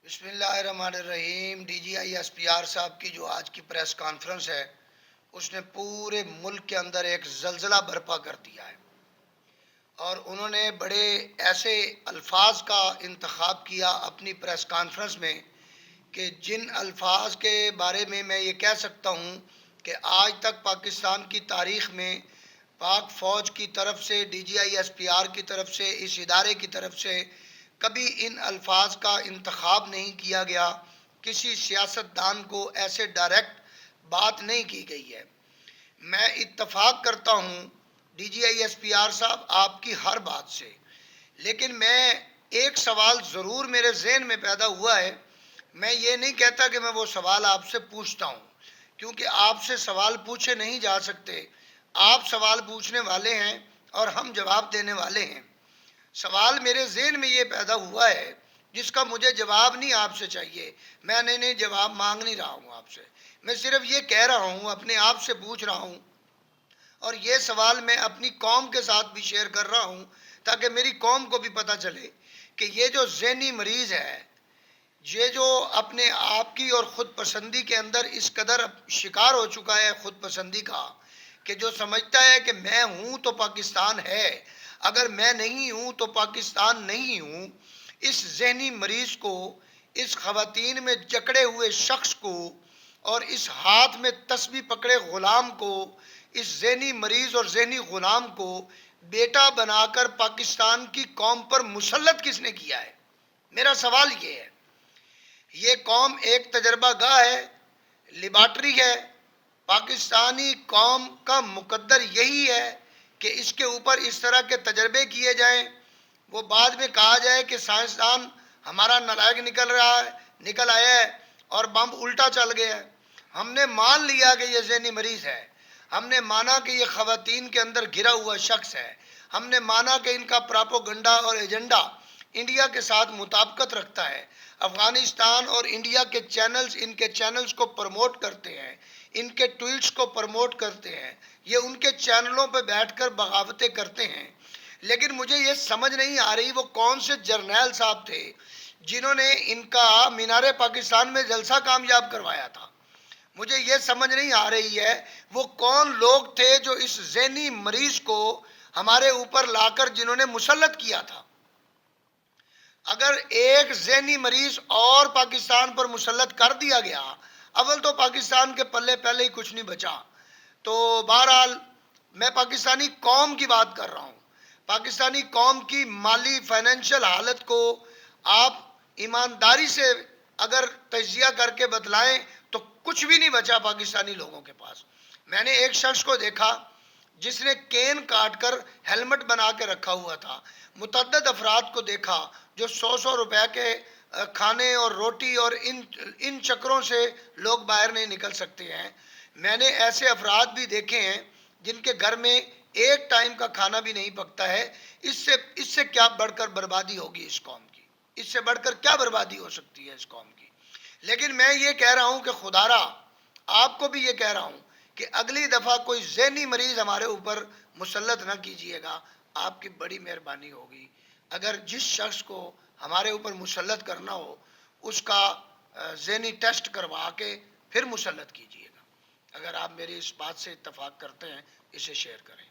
بسم اللہ الرحمن الرحیم۔ D G I S P R صاحب کی جو آج کی پریس کانفرنس ہے اس نے پورے ملک کے اندر ایک زلزلہ برپا کر دیا ہے، اور انہوں نے بڑے ایسے الفاظ کا انتخاب کیا اپنی پریس کانفرنس میں کہ جن الفاظ کے بارے میں یہ کہہ سکتا ہوں کہ آج تک پاکستان کی تاریخ میں پاک فوج کی طرف سے، D G I S P R کی طرف سے، اس ادارے کی طرف سے کبھی ان الفاظ کا انتخاب نہیں کیا گیا، کسی سیاستدان کو ایسے ڈائریکٹ بات نہیں کی گئی ہے۔ میں اتفاق کرتا ہوں D G I S P R صاحب آپ کی ہر بات سے، لیکن میں ایک سوال ضرور میرے ذہن میں پیدا ہوا ہے۔ میں یہ نہیں کہتا کہ میں وہ سوال آپ سے پوچھتا ہوں، کیونکہ آپ سے سوال پوچھے نہیں جا سکتے۔ آپ سوال پوچھنے والے ہیں اور ہم جواب دینے والے ہیں۔ سوال میرے ذہن میں یہ پیدا ہوا ہے جس کا مجھے جواب نہیں آپ سے چاہیے، میں نہیں جواب مانگ نہیں رہا ہوں آپ سے، میں صرف یہ کہہ رہا ہوں، اپنے آپ سے پوچھ رہا ہوں، اور یہ سوال میں اپنی قوم کے ساتھ بھی شیئر کر رہا ہوں تاکہ میری قوم کو بھی پتہ چلے کہ یہ جو ذہنی مریض ہے، یہ جو اپنے آپ کی اور خود پسندی کے اندر اس قدر شکار ہو چکا ہے خود پسندی کا، کہ جو سمجھتا ہے کہ میں ہوں تو پاکستان ہے، اگر میں نہیں ہوں تو پاکستان نہیں ہوں، اس ذہنی مریض کو، اس خواتین میں جکڑے ہوئے شخص کو، اور اس ہاتھ میں تسبیح پکڑے غلام کو، اس ذہنی مریض اور ذہنی غلام کو بیٹا بنا کر پاکستان کی قوم پر مسلط کس نے کیا ہے؟ میرا سوال یہ ہے۔ یہ قوم ایک تجربہ گاہ ہے، لیبارٹری ہے۔ پاکستانی قوم کا مقدر یہی ہے کہ اس کے اوپر اس طرح کے تجربے کیے جائیں، وہ بعد میں کہا جائے کہ سائنسدان ہمارا نالائق نکل آیا ہے اور بم الٹا چل گیا ہے۔ ہم نے مان لیا کہ یہ ذہنی مریض ہے، ہم نے مانا کہ یہ خواتین کے اندر گھرا ہوا شخص ہے، ہم نے مانا کہ ان کا پراپوگنڈا اور ایجنڈا انڈیا کے ساتھ مطابقت رکھتا ہے۔ افغانستان اور انڈیا کے چینلز ان کے چینلز کو پروموٹ کرتے ہیں، ان کے ٹویٹس کو پروموٹ کرتے ہیں، یہ ان کے چینلوں پہ بیٹھ کر بغاوتیں کرتے ہیں۔ لیکن مجھے یہ سمجھ نہیں آ رہی وہ کون سے جرنیل صاحب تھے جنہوں نے ان کا مینار پاکستان میں جلسہ کامیاب کروایا تھا۔ مجھے یہ سمجھ نہیں آ رہی ہے وہ کون لوگ تھے جو اس ذہنی مریض کو ہمارے اوپر لا کر جنہوں نے مسلط کیا تھا۔ اگر ایک ذہنی مریض اور پاکستان پر مسلط کر دیا گیا، اول تو پاکستان کے پلے پہلے ہی کچھ نہیں بچا۔ تو بہرحال میں پاکستانی قوم کی بات کر رہا ہوں۔ پاکستانی قوم کی مالی فائنینشیل حالت کو آپ ایمانداری سے اگر تجزیہ کر کے بتلائیں تو کچھ بھی نہیں بچا پاکستانی لوگوں کے پاس۔ میں نے ایک شخص کو دیکھا جس نے کین کاٹ کر ہیلمٹ بنا کے رکھا ہوا تھا۔ متعدد افراد کو دیکھا جو 100 روپے کے کھانے اور روٹی اور ان چکروں سے لوگ باہر نہیں نکل سکتے ہیں۔ میں نے ایسے افراد بھی دیکھے ہیں جن کے گھر میں ایک ٹائم کا کھانا بھی نہیں پکتا ہے۔ اس سے کیا بڑھ کر بربادی ہوگی اس قوم کی؟ اس سے بڑھ کر کیا بربادی ہو سکتی ہے اس قوم کی؟ لیکن میں یہ کہہ رہا ہوں کہ خدا را آپ کو بھی یہ کہہ رہا ہوں کہ اگلی دفعہ کوئی ذہنی مریض ہمارے اوپر مسلط نہ کیجیے گا، آپ کی بڑی مہربانی ہوگی۔ اگر جس شخص کو ہمارے اوپر مسلط کرنا ہو اس کا ذہنی ٹیسٹ کروا کے پھر مسلط کیجیے گا۔ اگر آپ میری اس بات سے اتفاق کرتے ہیں اسے شیئر کریں۔